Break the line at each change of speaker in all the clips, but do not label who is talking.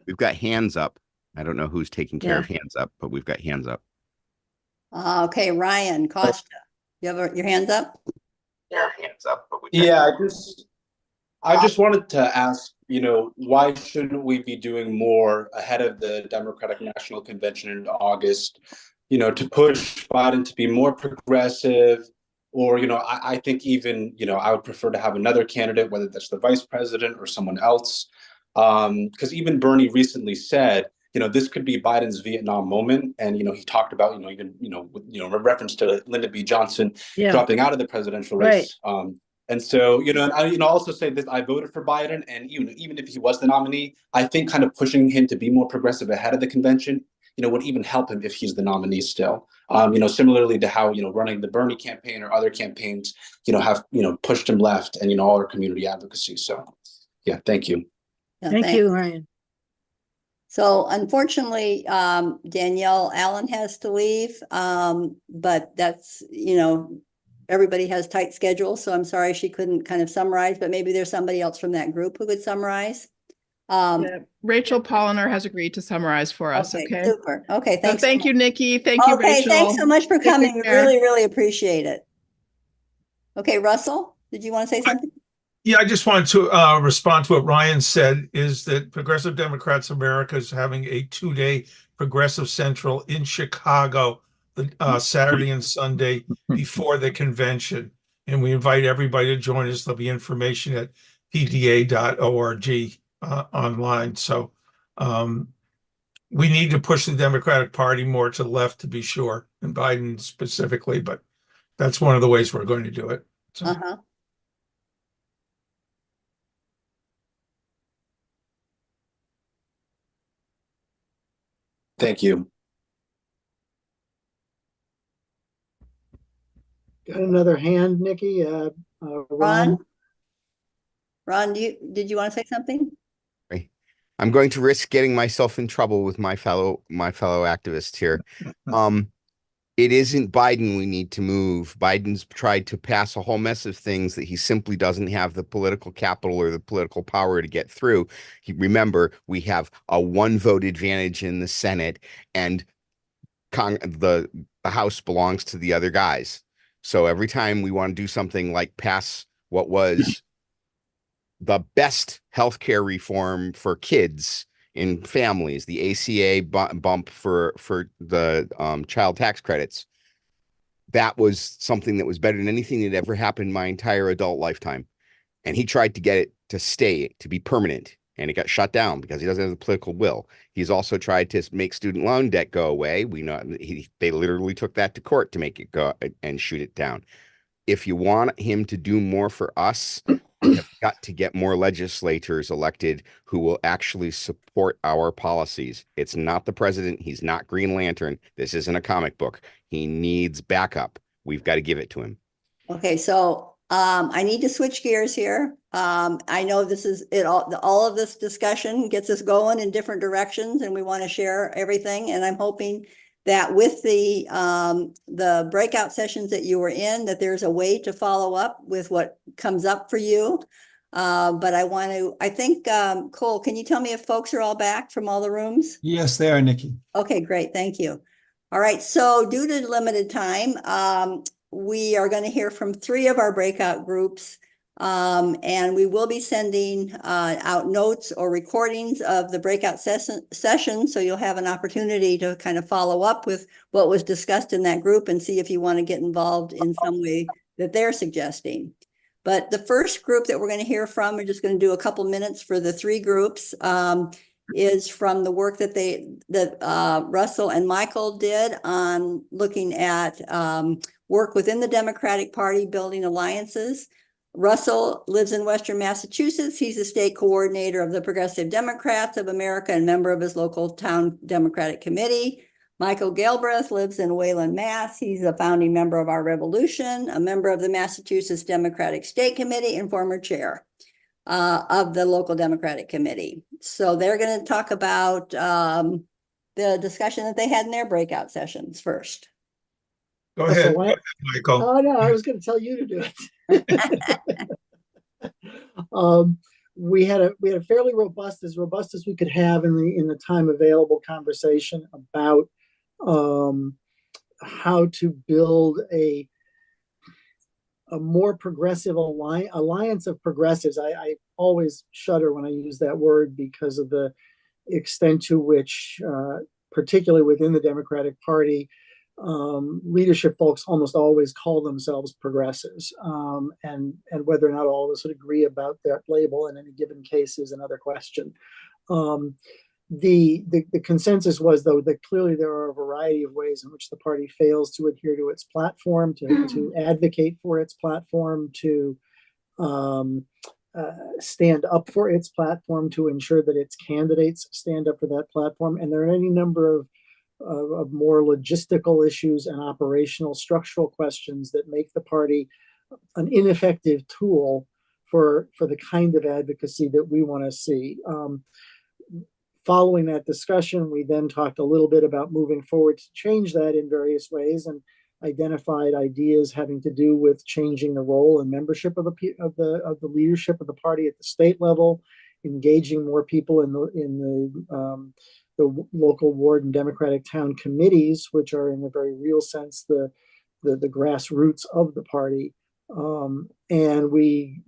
We've got hands up. I don't know who's taking care of hands up, but we've got hands up.
Okay, Ryan Costa, you have your hands up?
Yeah, hands up. But
yeah, I just wanted to ask, why shouldn't we be doing more ahead of the Democratic National Convention in August, to push Biden to be more progressive, or, I think even, I would prefer to have another candidate, whether that's the vice president or someone else. Because even Bernie recently said, this could be Biden's Vietnam moment. And, he talked about, even, reference to Lyndon B. Johnson dropping out of the presidential race. Right. And so, and I, also say that I voted for Biden, and even if he was the nominee, I think kind of pushing him to be more progressive ahead of the convention, would even help him if he's the nominee still. Similarly to how, running the Bernie campaign or other campaigns, have, pushed him left, and, all our community advocacy. So, yeah, thank you.
Yeah, thank you, Ryan. So unfortunately, Danielle Allan has to leave, but that's, everybody has tight schedules, so I'm sorry she couldn't kind of summarize, but maybe there's somebody else from that group who could summarize.
Yeah, Rachel Polliner has agreed to summarize for us. Okay.
Super. Okay. Thanks.
So thank you, Nikki. Thank you, Rachel.
Thanks so much for coming. We really, really appreciate it. Okay, Russell, did you want to say something?
Yeah, I just wanted to respond to what Ryan said, is that Progressive Democrats America is having a 2-day Progressive Central in Chicago, Saturday and Sunday before the convention. And we invite everybody to join us. There'll be information at pda.org online. So we need to push the Democratic Party more to the left, to be sure, and Biden specifically, but that's one of the ways we're going to do it. So.
Thank you.
Got another hand, Nikki. Ron.
Ron, did you want to say something?
I'm going to risk getting myself in trouble with my fellow activists here. It isn't Biden we need to move. Biden's tried to pass a whole mess of things that he simply doesn't have the political capital or the political power to get through. Remember, we have a 1-vote advantage in the Senate, and the House belongs to the other guys. So every time we want to do something like pass what was the best healthcare reform for kids in families, the ACA bump for the child tax credits, that was something that was better than anything that ever happened in my entire adult lifetime. And he tried to get it to stay, to be permanent, and it got shut down because he doesn't have the political will. He's also tried to make student loan debt go away. We know they literally took that to court to make it go and shoot it down. If you want him to do more for us, we have got to get more legislators elected who will actually support our policies. It's not the president. He's not Green Lantern. This isn't a comic book. He needs backup. We've got to give it to him.
Okay, so I need to switch gears here. I know this is it. All of this discussion gets us going in different directions, and we want to share everything. And I'm hoping that with the breakout sessions that you were in, that there's a way to follow up with what comes up for you. But I think, Cole, can you tell me if folks are all back from all the rooms?
Yes, they are, Nikki.
Okay, great. Thank you. All right. So due to limited time, we are going to hear from 3 of our breakout groups. And we will be sending out notes or recordings of the breakout session. So you'll have an opportunity to kind of follow up with what was discussed in that group and see if you want to get involved in some way that they're suggesting. But the first group that we're going to hear from, we're just going to do a couple minutes for the 3 groups, is from the work that Russell and Michael did on looking at work within the Democratic Party, building alliances. Russell lives in Western Massachusetts. He's the state coordinator of the Progressive Democrats of America and member of his local town Democratic Committee. Michael Galbraith lives in Wayland, Mass. He's a founding member of Our Revolution, a member of the Massachusetts Democratic State Committee, and former chair of the local Democratic Committee. So they're going to talk about the discussion that they had in their breakout sessions first.
Go ahead, Michael.
Oh, no, I was going to tell you to do it. we had a fairly robust as we could have in the time available conversation about how to build a more progressive alliance of progressives. I always shudder when I use that word because of the extent to which, particularly within the Democratic Party, leadership folks almost always call themselves progressives, and whether or not all of us would agree about that label in any given case is another question. The consensus was, though, that clearly there are a variety of ways in which the party fails to adhere to its platform, to advocate for its platform, to stand up for its platform, to ensure that its candidates stand up for that platform. And there are any number of more logistical issues and operational structural questions that make the party an ineffective tool for the kind of advocacy that we want to see. Following that discussion, we then talked a little bit about moving forward to change that in various ways, and identified ideas having to do with changing the role and membership of the leadership of the party at the state level, engaging more people in the local ward and Democratic town committees, which are in a very real sense the grassroots of the party, and we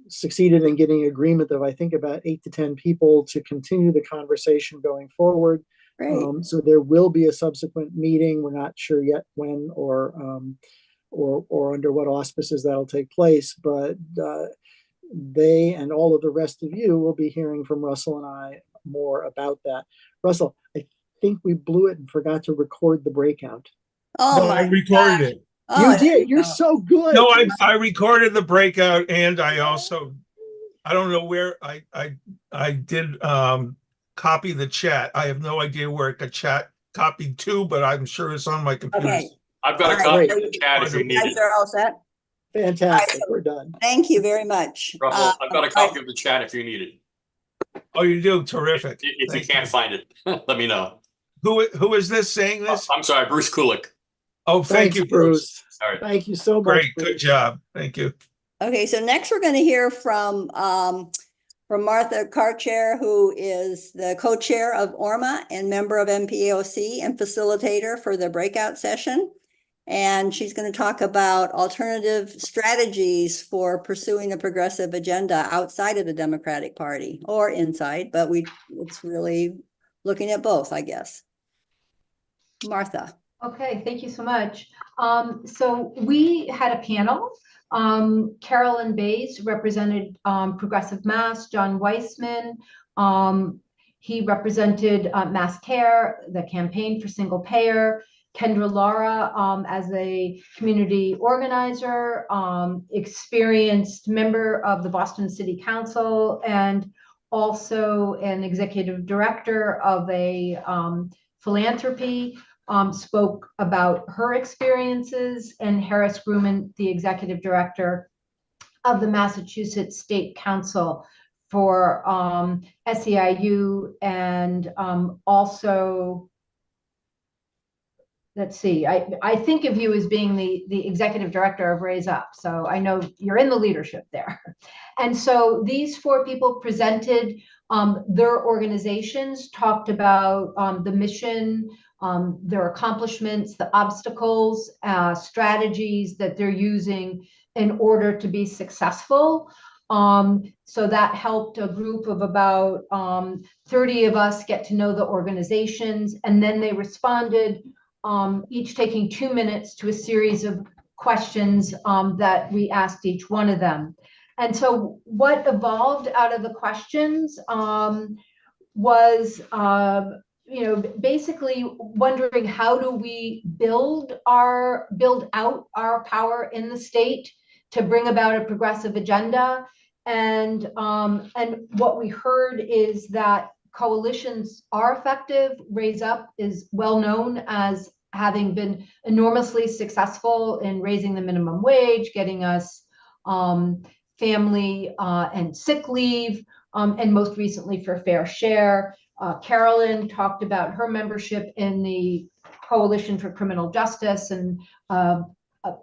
succeeded in getting agreement of, I think, about 8 to 10 people to continue the conversation going forward. So there will be a subsequent meeting. We're not sure yet when or under what auspices that'll take place, but they and all of the rest of you will be hearing from Russell and I more about that. Russell, I think we blew it and forgot to record the breakout.
No, I recorded it.
Oh, you did. You're so good.
No, I recorded the breakout, and I also, I don't know where I did copy the chat. I have no idea where it got chat copied to, but I'm sure it's on my computer.
Okay.
I've got a copy of the chat if you need
Guys
it.
are all set?
Fantastic. We're done.
Thank you very much.
Russell, I've got a copy of the chat if you need it.
Oh, you do? Terrific.
If you
Thank
can't find it, let me know.
Who is this saying this?
I'm sorry, Bruce Kulick.
Oh, thank
Thanks,
you, Bruce.
All right.
Thank you so much.
Great.
Bruce.
Good job. Thank you.
Okay, so next we're going to hear from Martha Karcher, who is the co-chair of ORMA and member of MPAOC and facilitator for the breakout session. And she's going to talk about alternative strategies for pursuing a progressive agenda outside of the Democratic Party or inside, but it's really looking at both, I guess. Martha.
Okay, thank you so much. So we had a panel. Carolyn Bays represented Progressive Mass, John Weissman. He represented Mass Care, the campaign for single payer. Kendra Lara as a community organizer, experienced member of the Boston City Council, and also an executive director of a philanthropy. Spoke about her experiences, and Harris Grumman, the executive director of the Massachusetts State Council for SEIU, and also, let's see, I think of you as being the executive director of Raise Up, so I know you're in the leadership there. And so these 4 people presented their organizations, talked about the mission, their accomplishments, the obstacles, strategies that they're using in order to be successful. So that helped a group of about 30 of us get to know the organizations, and then they responded, each taking 2 minutes to a series of questions that we asked each one of them. And so what evolved out of the questions was basically wondering, how do we build out our power in the state to bring about a progressive agenda? And what we heard is that coalitions are effective. Raise Up is well known as having been enormously successful in raising the minimum wage, getting us family and sick leave, and most recently for fair share. Carolyn talked about her membership in the Coalition for Criminal Justice and a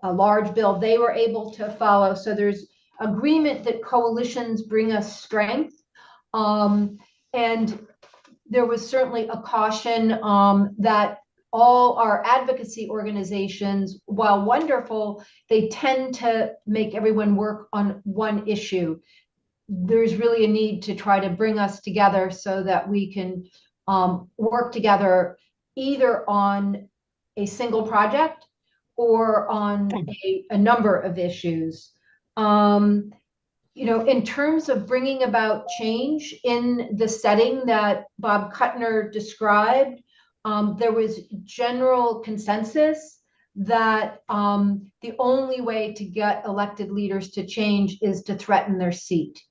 large bill they were able to follow. So there's agreement that coalitions bring us strength. And there was certainly a caution that all our advocacy organizations, while wonderful, they tend to make everyone work on one issue. There's really a need to try to bring us together so that we can work together either on a single project or on a number of issues. You know, in terms of bringing about change in the setting that Bob Kuttner described, there was general consensus that the only way to get elected leaders to change is to threaten their seat.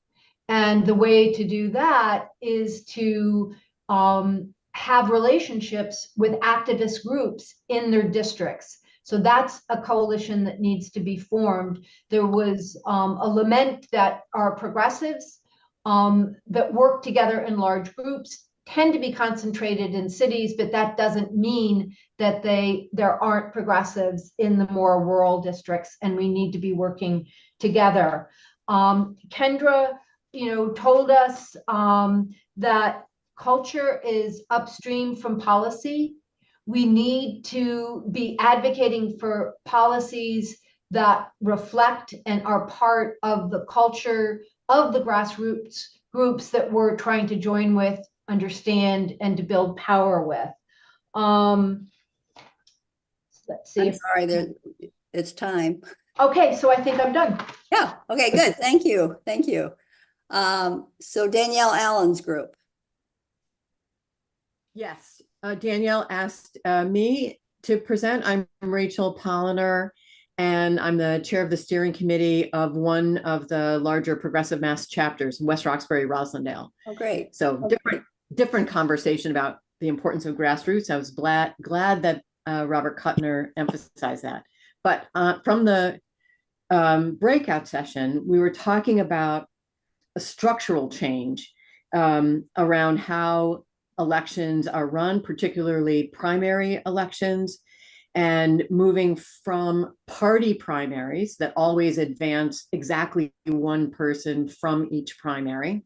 And the way to do that is to have relationships with activist groups in their districts. So that's a coalition that needs to be formed. There was a lament that our progressives that work together in large groups tend to be concentrated in cities, but that doesn't mean that there aren't progressives in the more rural districts, and we need to be working together. Kendra, told us that culture is upstream from policy. We need to be advocating for policies that reflect and are part of the culture of the grassroots groups that we're trying to join with, understand, and to build power with. Let's see.
I'm sorry, it's time.
Okay, so I think I'm done.
Yeah, okay, good. Thank you. Thank you. So Danielle Allan's group.
Yes, Danielle asked me to present. I'm Rachel Polliner, and I'm the chair of the steering committee of one of the larger progressive mass chapters, West Roxbury, Roslindale.
Oh, great.
So different conversation about the importance of grassroots. I was glad that Robert Kuttner emphasized that. But from the breakout session, we were talking about a structural change around how elections are run, particularly primary elections, and moving from party primaries that always advance exactly one person from each primary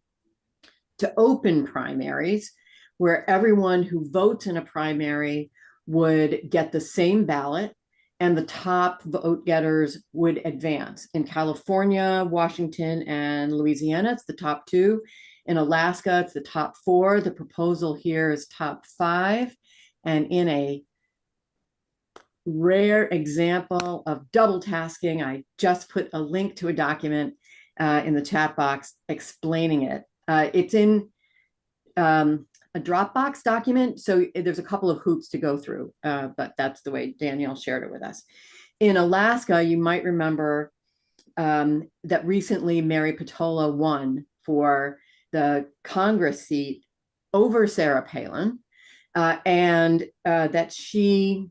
to open primaries, where everyone who votes in a primary would get the same ballot and the top vote getters would advance. In California, Washington, and Louisiana, it's the top two. In Alaska, it's the top four. The proposal here is top five. And in a rare example of double tasking, I just put a link to a document in the chat box explaining it. It's in a Dropbox document, so there's a couple of hoops to go through, but that's the way Danielle shared it with us. In Alaska, you might remember that recently Mary Patola won for the Congress seat over Sarah Palin, and that she,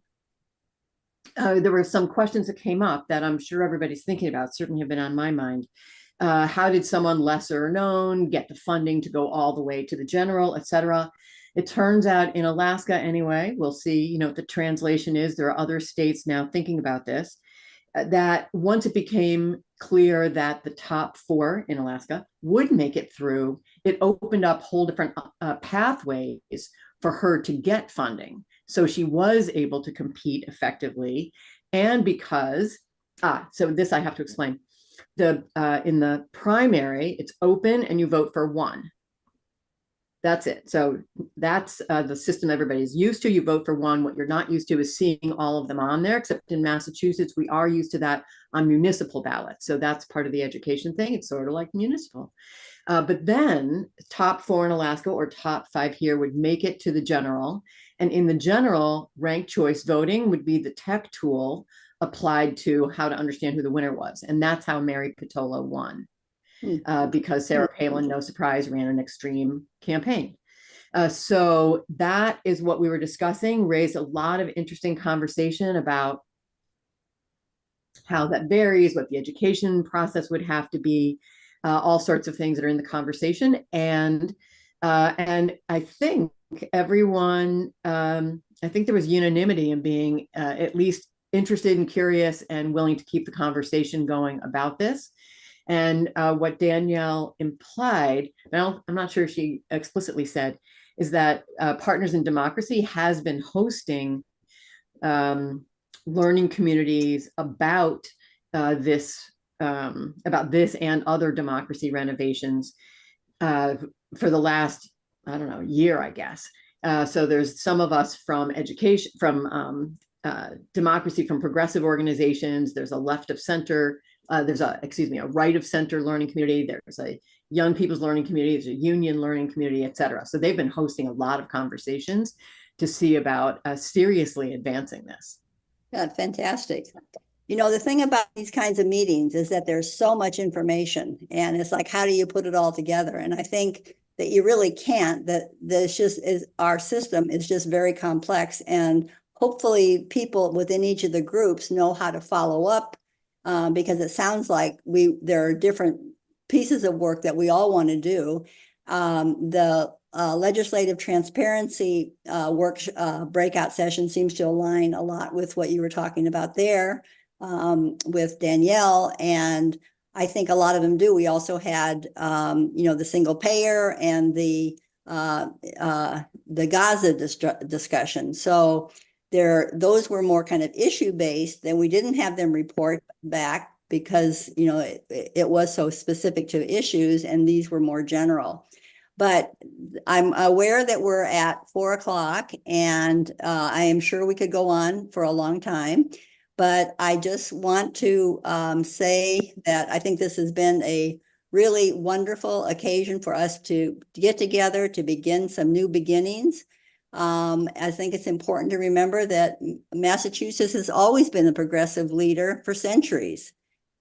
there were some questions that came up that I'm sure everybody's thinking about, certainly have been on my mind. How did someone lesser known get the funding to go all the way to the general, et cetera? It turns out in Alaska anyway, we'll see, what the translation is. There are other states now thinking about this, that once it became clear that the top four in Alaska would make it through, it opened up whole different pathways for her to get funding. So she was able to compete effectively. And because, so this I have to explain. In the primary, it's open and you vote for one. That's it. So that's the system everybody's used to. You vote for one. What you're not used to is seeing all of them on there, except in Massachusetts, we are used to that on municipal ballots. So that's part of the education thing. It's sort of like municipal. But then top four in Alaska or top five here would make it to the general. And in the general, ranked choice voting would be the tech tool applied to how to understand who the winner was. And that's how Mary Patola won. Because Sarah Palin, no surprise, ran an extreme campaign. So that is what we were discussing, raised a lot of interesting conversation about how that varies, what the education process would have to be, all sorts of things that are in the conversation. And I think everyone, I think there was unanimity in being at least interested and curious and willing to keep the conversation going about this. And what Danielle implied, I'm not sure if she explicitly said, is that Partners in Democracy has been hosting learning communities about this and other democracy renovations for the last, I don't know, year, I guess. So there's some of us from education, from democracy, from progressive organizations. There's a left of center, there's a right of center learning community. There's a young people's learning community. There's a union learning community, et cetera. So they've been hosting a lot of conversations to see about seriously advancing this.
Yeah, fantastic. You know, the thing about these kinds of meetings is that there's so much information, and it's like, how do you put it all together? And I think that you really can't, that this just is, our system is just very complex, and hopefully people within each of the groups know how to follow up, because it sounds like there are different pieces of work that we all want to do. The legislative transparency breakout session seems to align a lot with what you were talking about there with Danielle, and I think a lot of them do. We also had, the single payer and the Gaza discussion. So those were more kind of issue based, and we didn't have them report back because, it was so specific to issues, and these were more general. But I'm aware that we're at 4 o'clock, and I am sure we could go on for a long time. But I just want to say that I think this has been a really wonderful occasion for us to get together, to begin some new beginnings. I think it's important to remember that Massachusetts has always been a progressive leader for centuries.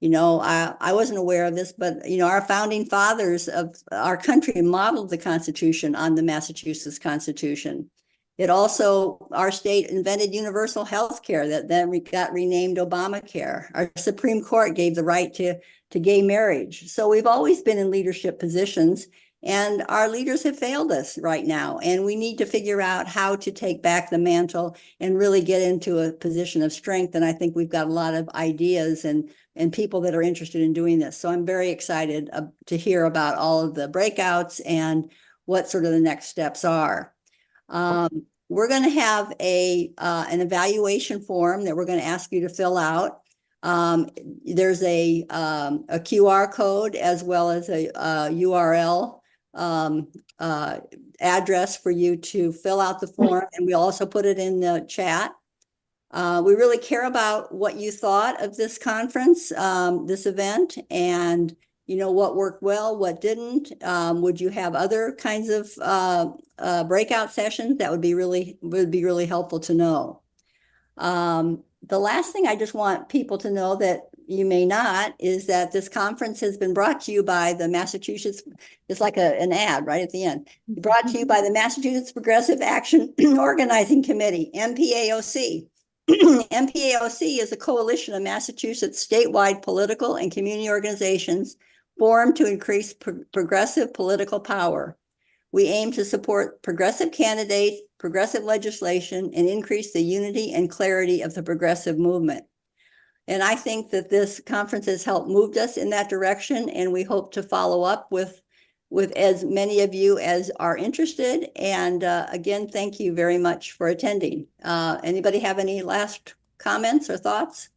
I wasn't aware of this, but, our founding fathers of our country modeled the Constitution on the Massachusetts Constitution. It also, our state invented universal health care that then got renamed Obamacare. Our Supreme Court gave the right to gay marriage. So we've always been in leadership positions, and our leaders have failed us right now. And we need to figure out how to take back the mantle and really get into a position of strength. And I think we've got a lot of ideas and people that are interested in doing this. So I'm very excited to hear about all of the breakouts and what sort of the next steps are. We're going to have an evaluation form that we're going to ask you to fill out. There's a QR code as well as a URL address for you to fill out the form, and we'll also put it in the chat. We really care about what you thought of this conference, this event, and what worked well, what didn't. Would you have other kinds of breakout sessions? That would be really helpful to know. The last thing I just want people to know that you may not is that this conference has been brought to you by the Massachusetts, it's like an ad right at the end, brought to you by the Massachusetts Progressive Action Organizing Committee, MPAOC. MPAOC is a coalition of Massachusetts statewide political and community organizations formed to increase progressive political power. We aim to support progressive candidates, progressive legislation, and increase the unity and clarity of the progressive movement. And I think that this conference has helped move us in that direction, and we hope to follow up with as many of you as are interested. And again, thank you very much for attending. Anybody have any last comments or thoughts?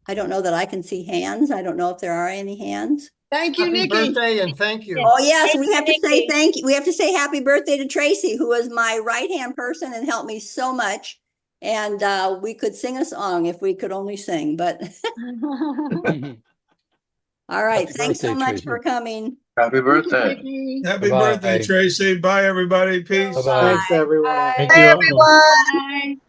I don't know that I can see hands. I don't know if there are any hands.
Thank you, Nikki.
Happy birthday, and thank you.
Oh yes, we have to say thank you. We have to say happy birthday to Tracy, who was my right-hand person and helped me so much. And we could sing a song if we could only sing, but all right.
Happy
Thanks so
birthday,
much
Tracy.
for coming.
Happy birthday.
Happy
Bye-bye.
birthday, Tracy. Bye, everybody. Peace.
Bye-bye.
Thanks, everyone.
Bye.
Thank you.
Everyone.